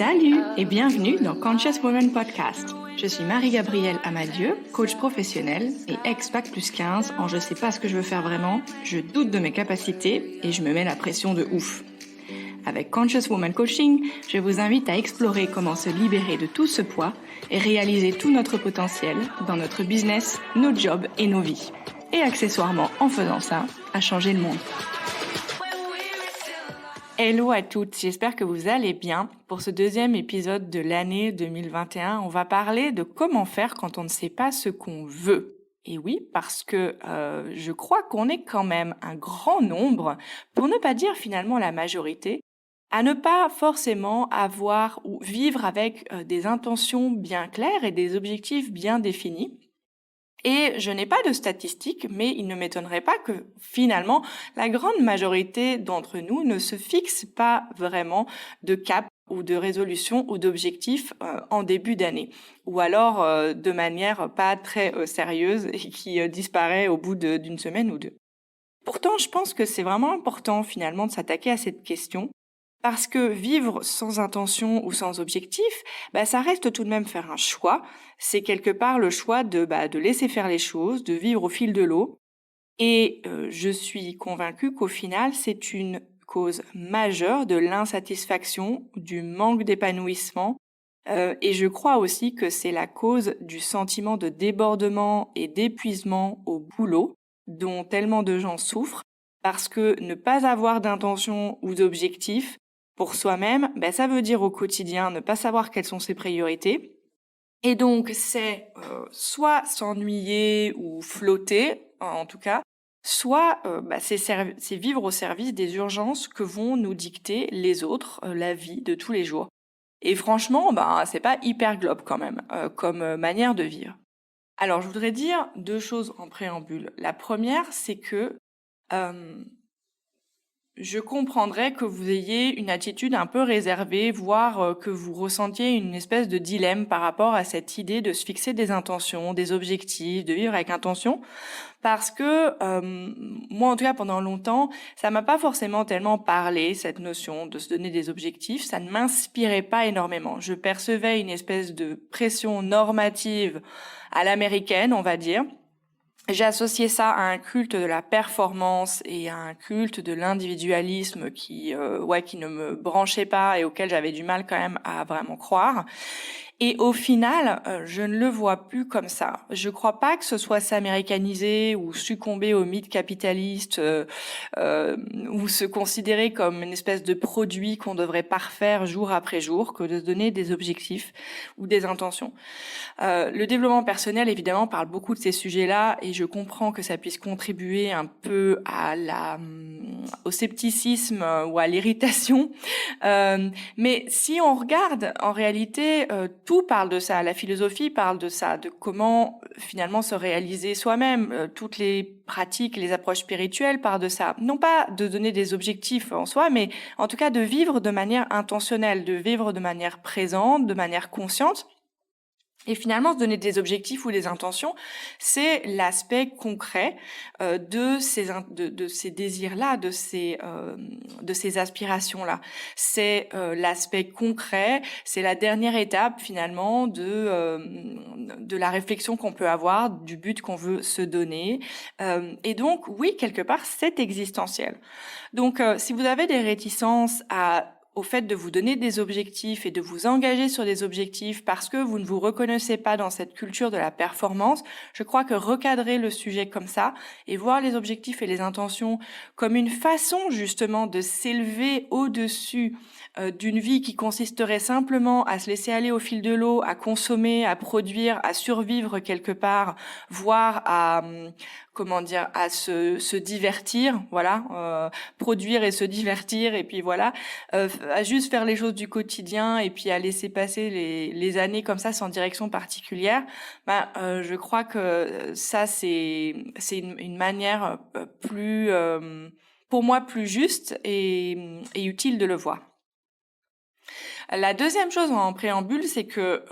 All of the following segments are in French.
Salut et bienvenue dans Conscious Women Podcast. Je suis Marie-Gabrielle Amadieu, coach professionnelle et ex-Bac plus 15 en je sais pas ce que je veux faire vraiment, je doute de mes capacités et je me mets la pression de ouf. Avec Conscious Woman Coaching, je vous invite à explorer comment se libérer de tout ce poids et réaliser tout notre potentiel dans notre business, nos jobs et nos vies. Et accessoirement, en faisant ça, à changer le monde. Hello à toutes, j'espère que vous allez bien. Pour ce deuxième épisode de l'année 2021, on va parler de comment faire quand on ne sait pas ce qu'on veut. Et oui, parce que je crois qu'on est quand même un grand nombre, pour ne pas dire finalement la majorité, à ne pas forcément avoir ou vivre avec des intentions bien claires et des objectifs bien définis. Et je n'ai pas de statistiques, mais il ne m'étonnerait pas que finalement, la grande majorité d'entre nous ne se fixe pas vraiment de cap ou de résolution ou d'objectifs en début d'année, ou alors de manière pas très sérieuse et qui disparaît au bout d'une semaine ou deux. Pourtant, je pense que c'est vraiment important finalement de s'attaquer à cette question, parce que vivre sans intention ou sans objectif, ça reste tout de même faire un choix. C'est quelque part le choix de laisser faire les choses, de vivre au fil de l'eau. Et je suis convaincue qu'au final, c'est une cause majeure de l'insatisfaction, du manque d'épanouissement. Et je crois aussi que c'est la cause du sentiment de débordement et d'épuisement au boulot, dont tellement de gens souffrent, parce que ne pas avoir d'intention ou d'objectif, pour soi-même, ça veut dire au quotidien ne pas savoir quelles sont ses priorités. Et donc, c'est soit s'ennuyer ou flotter, en tout cas, soit c'est vivre au service des urgences que vont nous dicter les autres, la vie de tous les jours. Et franchement, c'est pas hyper globe quand même, comme manière de vivre. Alors, je voudrais dire deux choses en préambule. La première, c'est que je comprendrais que vous ayez une attitude un peu réservée, voire que vous ressentiez une espèce de dilemme par rapport à cette idée de se fixer des intentions, des objectifs, de vivre avec intention, parce que moi, en tout cas, pendant longtemps, ça m'a pas forcément tellement parlé, cette notion de se donner des objectifs. Ça ne m'inspirait pas énormément. Je percevais une espèce de pression normative à l'américaine, on va dire. J'ai associé ça à un culte de la performance et à un culte de l'individualisme qui ne me branchait pas et auquel j'avais du mal quand même à vraiment croire. Et au final, je ne le vois plus comme ça. Je crois pas que ce soit s'américaniser ou succomber au mythe capitaliste ou se considérer comme une espèce de produit qu'on devrait parfaire jour après jour que de se donner des objectifs ou des intentions. Le développement personnel, évidemment, parle beaucoup de ces sujets-là et je comprends que ça puisse contribuer un peu au scepticisme ou à l'irritation. Mais si on regarde, en réalité, tout parle de ça. La philosophie parle de ça, de comment finalement se réaliser soi-même. Toutes les pratiques, les approches spirituelles parlent de ça. Non pas de donner des objectifs en soi, mais en tout cas de vivre de manière intentionnelle, de vivre de manière présente, de manière consciente. Et finalement, se donner des objectifs ou des intentions, c'est l'aspect concret de ces désirs-là, de ces aspirations-là. C'est l'aspect concret, c'est la dernière étape finalement de la réflexion qu'on peut avoir, du but qu'on veut se donner. Et donc, oui, quelque part, c'est existentiel. Donc, si vous avez des réticences au fait de vous donner des objectifs et de vous engager sur des objectifs parce que vous ne vous reconnaissez pas dans cette culture de la performance, je crois que recadrer le sujet comme ça et voir les objectifs et les intentions comme une façon justement de s'élever au-dessus d'une vie qui consisterait simplement à se laisser aller au fil de l'eau, à consommer, à produire, à survivre quelque part, voire à se divertir, voilà, produire et se divertir et puis voilà, à juste faire les choses du quotidien et puis à laisser passer les années comme ça sans direction particulière. Je crois que ça c'est une manière plus pour moi plus juste et utile de le voir. La deuxième chose en préambule, c'est que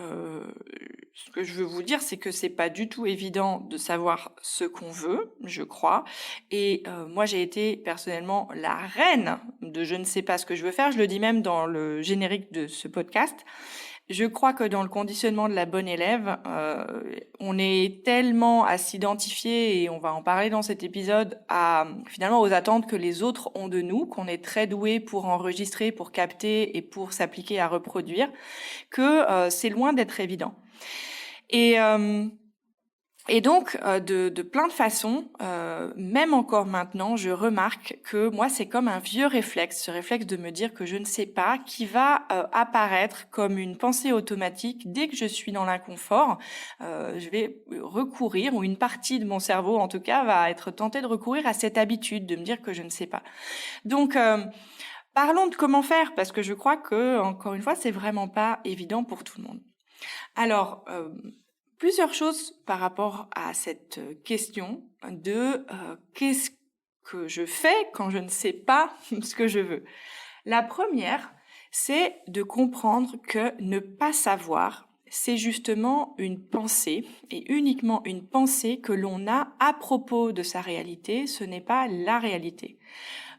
ce que je veux vous dire, c'est que c'est pas du tout évident de savoir ce qu'on veut, je crois. Et moi, j'ai été personnellement la reine de je ne sais pas ce que je veux faire. Je le dis même dans le générique de ce podcast. Je crois que dans le conditionnement de la bonne élève, on est tellement à s'identifier, et on va en parler dans cet épisode, à finalement aux attentes que les autres ont de nous, qu'on est très doué pour enregistrer, pour capter et pour s'appliquer à reproduire, que c'est loin d'être évident. Et, euh, et donc, de plein de façons, même encore maintenant, je remarque que moi, c'est comme un vieux réflexe, ce réflexe de me dire que je ne sais pas, qui va apparaître comme une pensée automatique. Dès que je suis dans l'inconfort, je vais recourir, ou une partie de mon cerveau, en tout cas, va être tentée de recourir à cette habitude de me dire que je ne sais pas. Donc, parlons de comment faire, parce que je crois que, encore une fois, c'est vraiment pas évident pour tout le monde. Alors, plusieurs choses par rapport à cette question de qu'est-ce que je fais quand je ne sais pas ce que je veux. La première, c'est de comprendre que ne pas savoir, c'est justement une pensée, et uniquement une pensée que l'on a à propos de sa réalité, ce n'est pas la réalité.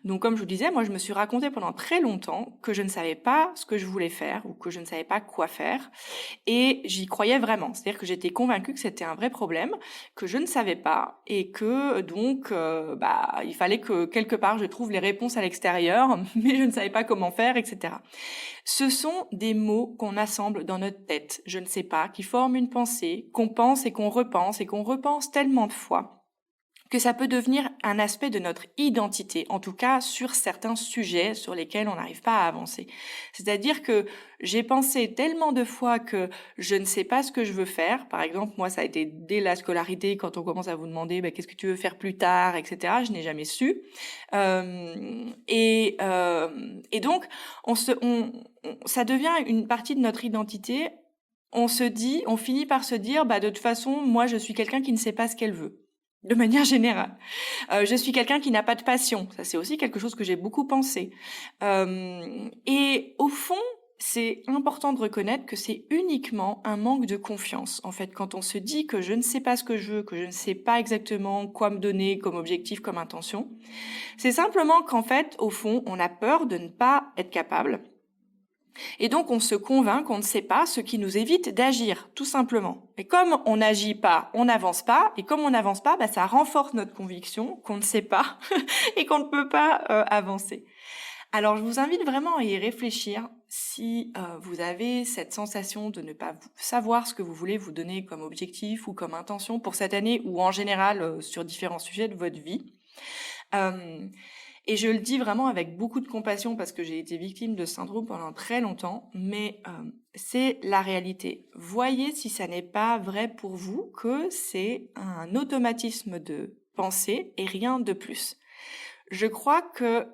Donc, comme je vous disais, moi, je me suis raconté pendant très longtemps que je ne savais pas ce que je voulais faire, ou que je ne savais pas quoi faire. Et j'y croyais vraiment. C'est-à-dire que j'étais convaincue que c'était un vrai problème, que je ne savais pas, et que donc, il fallait que quelque part je trouve les réponses à l'extérieur, mais je ne savais pas comment faire, etc. Ce sont des mots qu'on assemble dans notre tête, je ne sais pas, qui forment une pensée, qu'on pense et qu'on repense tellement de fois, que ça peut devenir un aspect de notre identité, en tout cas sur certains sujets sur lesquels on n'arrive pas à avancer. C'est-à-dire que j'ai pensé tellement de fois que je ne sais pas ce que je veux faire. Par exemple, moi, ça a été dès la scolarité, quand on commence à vous demander qu'est-ce que tu veux faire plus tard, etc. Je n'ai jamais su. Et donc, ça devient une partie de notre identité. On finit par se dire, de toute façon, moi, je suis quelqu'un qui ne sait pas ce qu'elle veut. De manière générale. Je suis quelqu'un qui n'a pas de passion. Ça, c'est aussi quelque chose que j'ai beaucoup pensé. Et au fond, c'est important de reconnaître que c'est uniquement un manque de confiance. En fait, quand on se dit que je ne sais pas ce que je veux, que je ne sais pas exactement quoi me donner comme objectif, comme intention, c'est simplement qu'en fait, au fond, on a peur de ne pas être capable. Et donc, on se convainc qu'on ne sait pas, ce qui nous évite d'agir, tout simplement. Et comme on n'agit pas, on n'avance pas. Et comme on n'avance pas, ça renforce notre conviction qu'on ne sait pas et qu'on ne peut pas avancer. Alors, je vous invite vraiment à y réfléchir si vous avez cette sensation de ne pas savoir ce que vous voulez vous donner comme objectif ou comme intention pour cette année, ou en général sur différents sujets de votre vie. Et je le dis vraiment avec beaucoup de compassion, parce que j'ai été victime de ce syndrome pendant très longtemps, mais c'est la réalité. Voyez si ça n'est pas vrai pour vous, que c'est un automatisme de pensée et rien de plus. Je crois que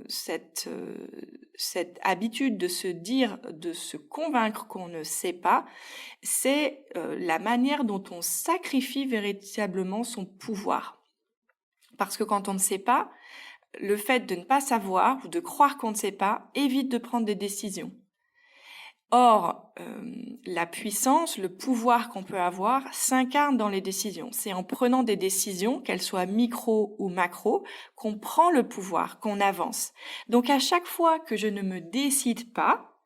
cette habitude de se dire, de se convaincre qu'on ne sait pas, c'est la manière dont on sacrifie véritablement son pouvoir. Parce que quand on ne sait pas, le fait de ne pas savoir ou de croire qu'on ne sait pas évite de prendre des décisions. Or, la puissance, le pouvoir qu'on peut avoir s'incarne dans les décisions. C'est en prenant des décisions, qu'elles soient micro ou macro, qu'on prend le pouvoir, qu'on avance. Donc à chaque fois que je ne me décide pas,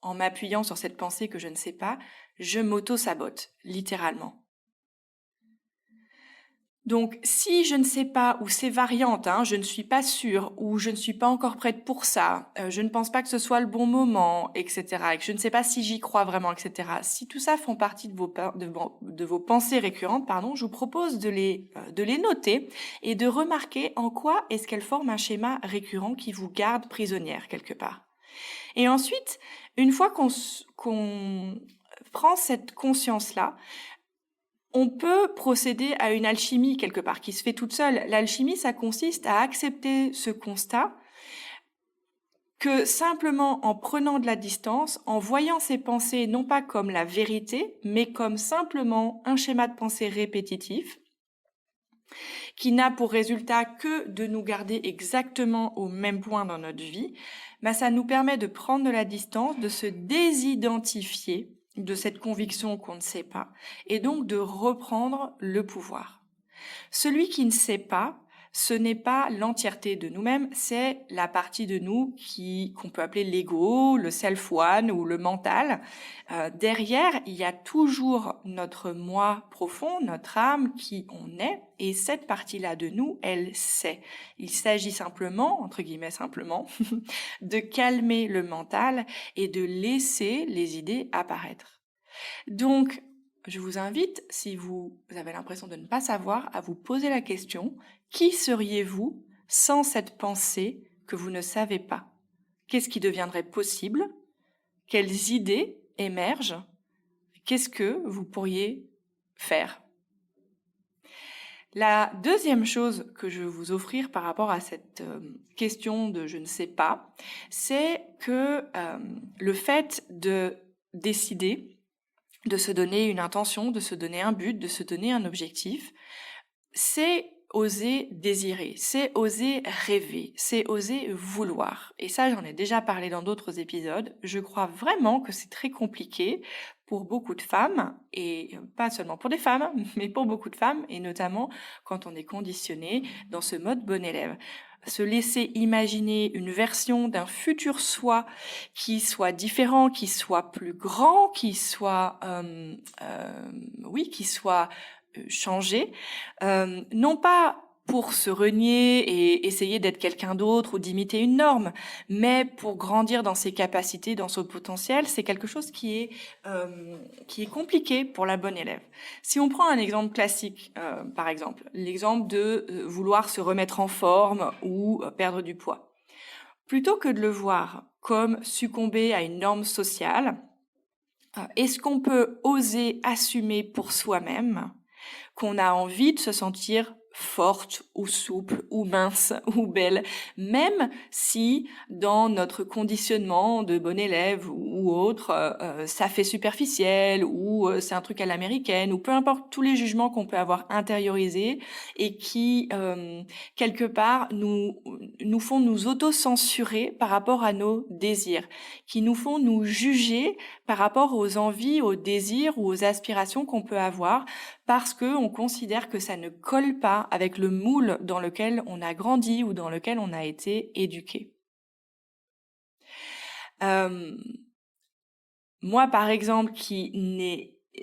en m'appuyant sur cette pensée que je ne sais pas, je m'auto-sabote, littéralement. Donc, si je ne sais pas, ou ces variantes, je ne suis pas sûre, ou je ne suis pas encore prête pour ça, je ne pense pas que ce soit le bon moment, etc., et que je ne sais pas si j'y crois vraiment, etc., si tout ça font partie de vos pensées récurrentes, je vous propose de les noter et de remarquer en quoi est-ce qu'elles forment un schéma récurrent qui vous garde prisonnière quelque part. Et ensuite, une fois qu'on prend cette conscience-là, on peut procéder à une alchimie quelque part qui se fait toute seule. L'alchimie, ça consiste à accepter ce constat que simplement en prenant de la distance, en voyant ses pensées non pas comme la vérité, mais comme simplement un schéma de pensée répétitif, qui n'a pour résultat que de nous garder exactement au même point dans notre vie, ça nous permet de prendre de la distance, de se désidentifier de cette conviction qu'on ne sait pas, et donc de reprendre le pouvoir. Celui qui ne sait pas, ce n'est pas l'entièreté de nous-mêmes, c'est la partie de nous qu'on peut appeler l'ego, le self-one ou le mental. Derrière, il y a toujours notre moi profond, notre âme qui on est, et cette partie-là de nous, elle sait. Il s'agit simplement, entre guillemets simplement, de calmer le mental et de laisser les idées apparaître. Donc, je vous invite, si vous avez l'impression de ne pas savoir, à vous poser la question, qui seriez-vous sans cette pensée que vous ne savez pas? Qu'est-ce qui deviendrait possible? Quelles idées émergent? Qu'est-ce que vous pourriez faire? La deuxième chose que je veux vous offrir par rapport à cette question de je ne sais pas, c'est que le fait de décider, de se donner une intention, de se donner un but, de se donner un objectif, c'est oser désirer, c'est oser rêver, c'est oser vouloir. Et ça, j'en ai déjà parlé dans d'autres épisodes. Je crois vraiment que c'est très compliqué pour beaucoup de femmes, et pas seulement pour des femmes, mais pour beaucoup de femmes, et notamment quand on est conditionné dans ce mode bon élève. Se laisser imaginer une version d'un futur soi qui soit différent, qui soit plus grand, qui soit, qui soit changé, non pas pour se renier et essayer d'être quelqu'un d'autre ou d'imiter une norme, mais pour grandir dans ses capacités, dans son potentiel. C'est quelque chose qui est compliqué pour la bonne élève. Si on prend un exemple classique, par exemple, l'exemple de vouloir se remettre en forme ou perdre du poids. Plutôt que de le voir comme succomber à une norme sociale, est-ce qu'on peut oser assumer pour soi-même qu'on a envie de se sentir forte ou souple ou mince ou belle, même si dans notre conditionnement de bon élève ou autre, ça fait superficiel ou c'est un truc à l'américaine ou peu importe tous les jugements qu'on peut avoir intériorisés et qui, quelque part, nous font nous auto-censurer par rapport à nos désirs, qui nous font nous juger par rapport aux envies, aux désirs ou aux aspirations qu'on peut avoir, parce qu'on considère que ça ne colle pas avec le moule dans lequel on a grandi ou dans lequel on a été éduqué. Moi, par exemple,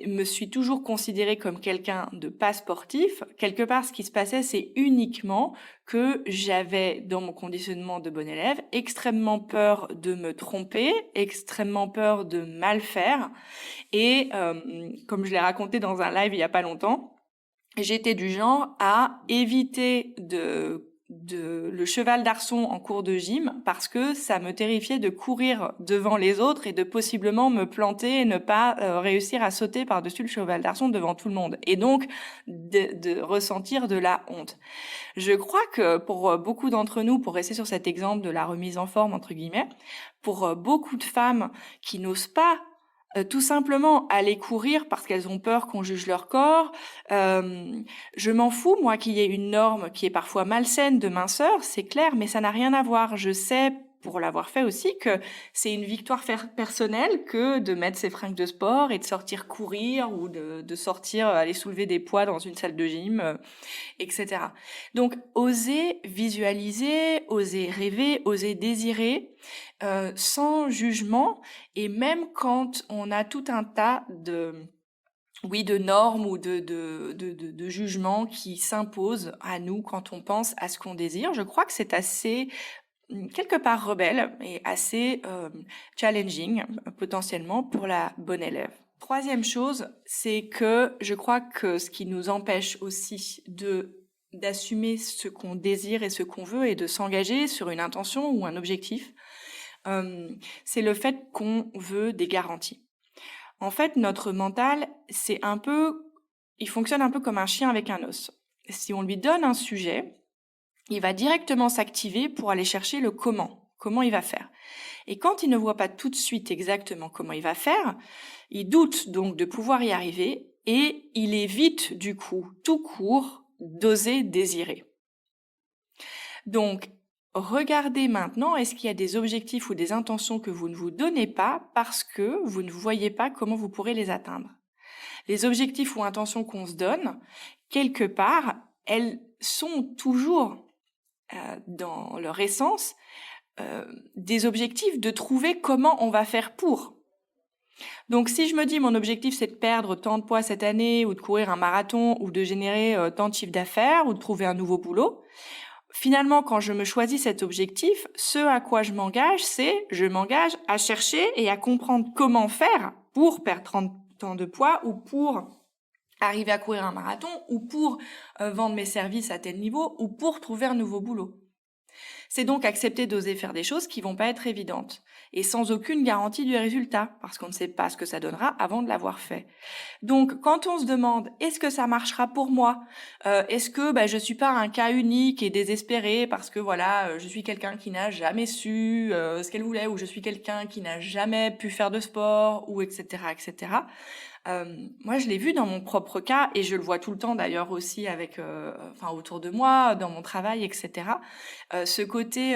me suis toujours considérée comme quelqu'un de pas sportif, quelque part, ce qui se passait, c'est uniquement que j'avais, dans mon conditionnement de bon élève, extrêmement peur de me tromper, extrêmement peur de mal faire. Et comme je l'ai raconté dans un live il y a pas longtemps, j'étais du genre à éviter le cheval d'arçon en cours de gym parce que ça me terrifiait de courir devant les autres et de possiblement me planter et ne pas réussir à sauter par-dessus le cheval d'arçon devant tout le monde. Et donc, de ressentir de la honte. Je crois que pour beaucoup d'entre nous, pour rester sur cet exemple de la remise en forme, entre guillemets, pour beaucoup de femmes qui n'osent pas tout simplement aller courir parce qu'elles ont peur qu'on juge leur corps. Je m'en fous, moi, qu'il y ait une norme qui est parfois malsaine de minceur, c'est clair, mais ça n'a rien à voir. Je sais, pour l'avoir fait aussi, que c'est une victoire personnelle que de mettre ses fringues de sport et de sortir courir ou de sortir aller soulever des poids dans une salle de gym, etc. Donc, oser visualiser, oser rêver, oser désirer, sans jugement, et même quand on a tout un tas de normes ou de jugements qui s'imposent à nous quand on pense à ce qu'on désire, je crois que c'est assez quelque part rebelle et assez challenging potentiellement pour la bonne élève. Troisième chose, c'est que je crois que ce qui nous empêche aussi d'assumer ce qu'on désire et ce qu'on veut et de s'engager sur une intention ou un objectif, c'est le fait qu'on veut des garanties. En fait, notre mental, il fonctionne un peu comme un chien avec un os. Si on lui donne un sujet, il va directement s'activer pour aller chercher le comment il va faire. Et quand il ne voit pas tout de suite exactement comment il va faire, il doute donc de pouvoir y arriver et il évite du coup, tout court, d'oser désirer. Donc, regardez maintenant, est-ce qu'il y a des objectifs ou des intentions que vous ne vous donnez pas parce que vous ne voyez pas comment vous pourrez les atteindre. Les objectifs ou intentions qu'on se donne, quelque part, elles sont toujours, dans leur essence, des objectifs de trouver comment on va faire pour. Donc si je me dis mon objectif c'est de perdre tant de poids cette année ou de courir un marathon ou de générer tant de chiffre d'affaires ou de trouver un nouveau boulot, finalement quand je me choisis cet objectif, ce à quoi je m'engage à chercher et à comprendre comment faire pour perdre tant de poids ou pour arriver à courir un marathon ou pour vendre mes services à tel niveau ou pour trouver un nouveau boulot. C'est donc accepter d'oser faire des choses qui vont pas être évidentes et sans aucune garantie du résultat parce qu'on ne sait pas ce que ça donnera avant de l'avoir fait. Donc, quand on se demande est-ce que ça marchera pour moi, est-ce que je suis pas un cas unique et désespéré parce que voilà, je suis quelqu'un qui n'a jamais su ce qu'elle voulait ou je suis quelqu'un qui n'a jamais pu faire de sport ou etc. etc. Moi, je l'ai vu dans mon propre cas et je le vois tout le temps d'ailleurs aussi avec, autour de moi, dans mon travail, etc. Ce côté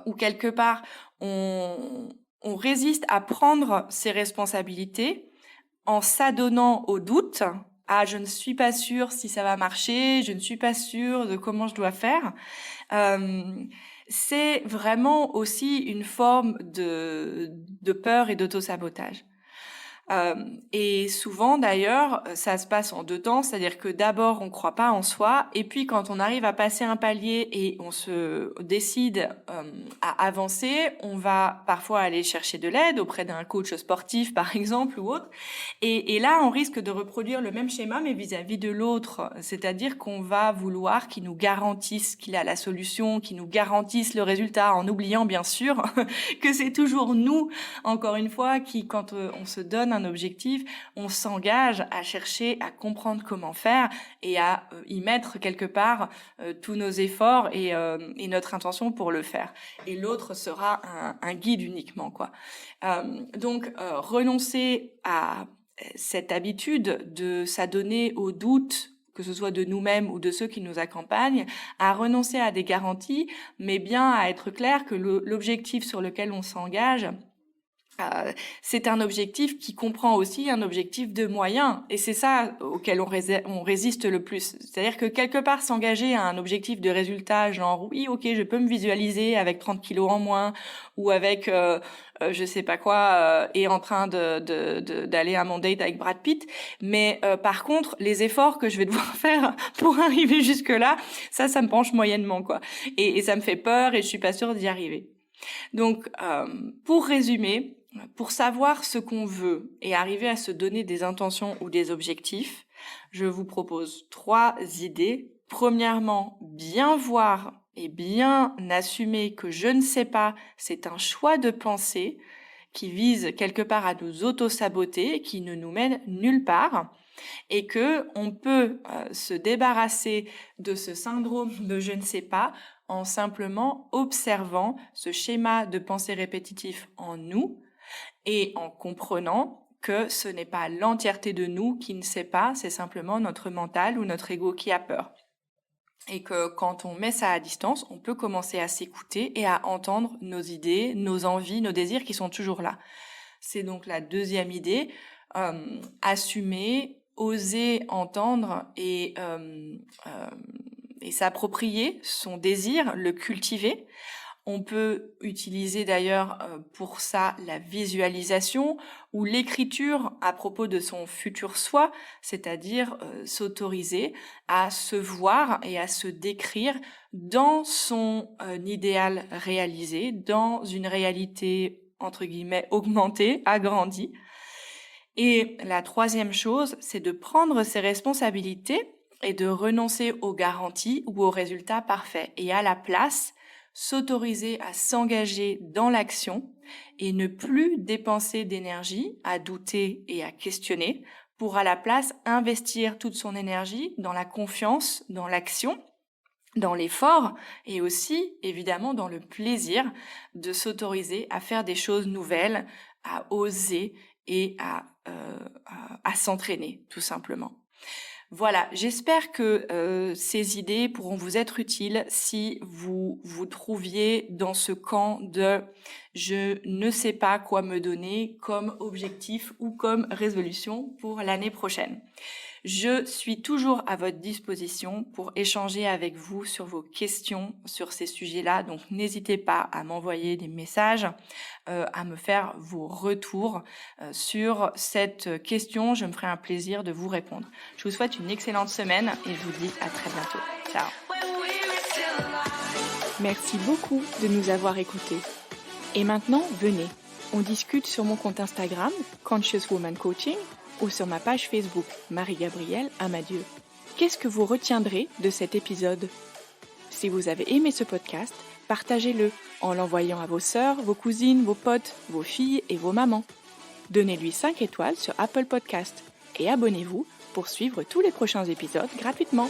où quelque part on résiste à prendre ses responsabilités en s'adonnant au doute. Ah, je ne suis pas sûre si ça va marcher, je ne suis pas sûre de comment je dois faire. C'est vraiment aussi une forme de peur et d'auto-sabotage. Et souvent d'ailleurs, ça se passe en deux temps, c'est-à-dire que d'abord on croit pas en soi, et puis quand on arrive à passer un palier et on se décide à avancer, on va parfois aller chercher de l'aide auprès d'un coach sportif par exemple ou autre, et là on risque de reproduire le même schéma mais vis-à-vis de l'autre, c'est-à-dire qu'on va vouloir qu'il nous garantisse qu'il a la solution, qu'il nous garantisse le résultat, en oubliant bien sûr que c'est toujours nous, encore une fois, qui quand on se donne un objectif, on s'engage à chercher à comprendre comment faire et à y mettre quelque part tous nos efforts et notre intention pour le faire. Et l'autre sera un guide uniquement, quoi. Donc, renoncer à cette habitude de s'adonner aux doutes, que ce soit de nous-mêmes ou de ceux qui nous accompagnent, à renoncer à des garanties, mais bien à être clair que l'objectif sur lequel on s'engage, c'est un objectif qui comprend aussi un objectif de moyens, et c'est ça auquel on résiste le plus. C'est-à-dire que quelque part s'engager à un objectif de résultat, genre oui, ok, je peux me visualiser avec 30 kilos en moins ou avec je sais pas quoi et en train d'aller à mon date avec Brad Pitt, mais par contre les efforts que je vais devoir faire pour arriver jusque là, ça me penche moyennement quoi, et ça me fait peur et je suis pas sûre d'y arriver. Donc, pour résumer, pour savoir ce qu'on veut et arriver à se donner des intentions ou des objectifs, je vous propose 3 idées. Premièrement, bien voir et bien assumer que je ne sais pas, c'est un choix de pensée qui vise quelque part à nous auto-saboter, qui ne nous mène nulle part, et que on peut se débarrasser de ce syndrome de je ne sais pas en simplement observant ce schéma de pensée répétitif en nous et en comprenant que ce n'est pas l'entièreté de nous qui ne sait pas, c'est simplement notre mental ou notre ego qui a peur. Et que quand on met ça à distance, on peut commencer à s'écouter et à entendre nos idées, nos envies, nos désirs qui sont toujours là. C'est donc la deuxième idée, assumer, oser entendre et s'approprier son désir, le cultiver. On peut utiliser d'ailleurs pour ça la visualisation ou l'écriture à propos de son futur soi, c'est-à-dire s'autoriser à se voir et à se décrire dans son idéal réalisé, dans une réalité entre guillemets augmentée, agrandie. Et la troisième chose, c'est de prendre ses responsabilités et de renoncer aux garanties ou aux résultats parfaits. Et à la place, s'autoriser à s'engager dans l'action et ne plus dépenser d'énergie à douter et à questionner pour à la place investir toute son énergie dans la confiance, dans l'action, dans l'effort et aussi évidemment dans le plaisir de s'autoriser à faire des choses nouvelles, à oser et à s'entraîner tout simplement. Voilà, j'espère que ces idées pourront vous être utiles si vous vous trouviez dans ce camp de je ne sais pas quoi me donner comme objectif ou comme résolution pour l'année prochaine. Je suis toujours à votre disposition pour échanger avec vous sur vos questions sur ces sujets-là. Donc, n'hésitez pas à m'envoyer des messages, à me faire vos retours sur cette question. Je me ferai un plaisir de vous répondre. Je vous souhaite une excellente semaine et je vous dis à très bientôt. Ciao. Merci beaucoup de nous avoir écoutés. Et maintenant, venez, on discute sur mon compte Instagram, Conscious Woman Coaching, ou sur ma page Facebook, Marie-Gabrielle Amadieu. Qu'est-ce que vous retiendrez de cet épisode ? Si vous avez aimé ce podcast, partagez-le en l'envoyant à vos sœurs, vos cousines, vos potes, vos filles et vos mamans. Donnez-lui 5 étoiles sur Apple Podcast et abonnez-vous pour suivre tous les prochains épisodes gratuitement.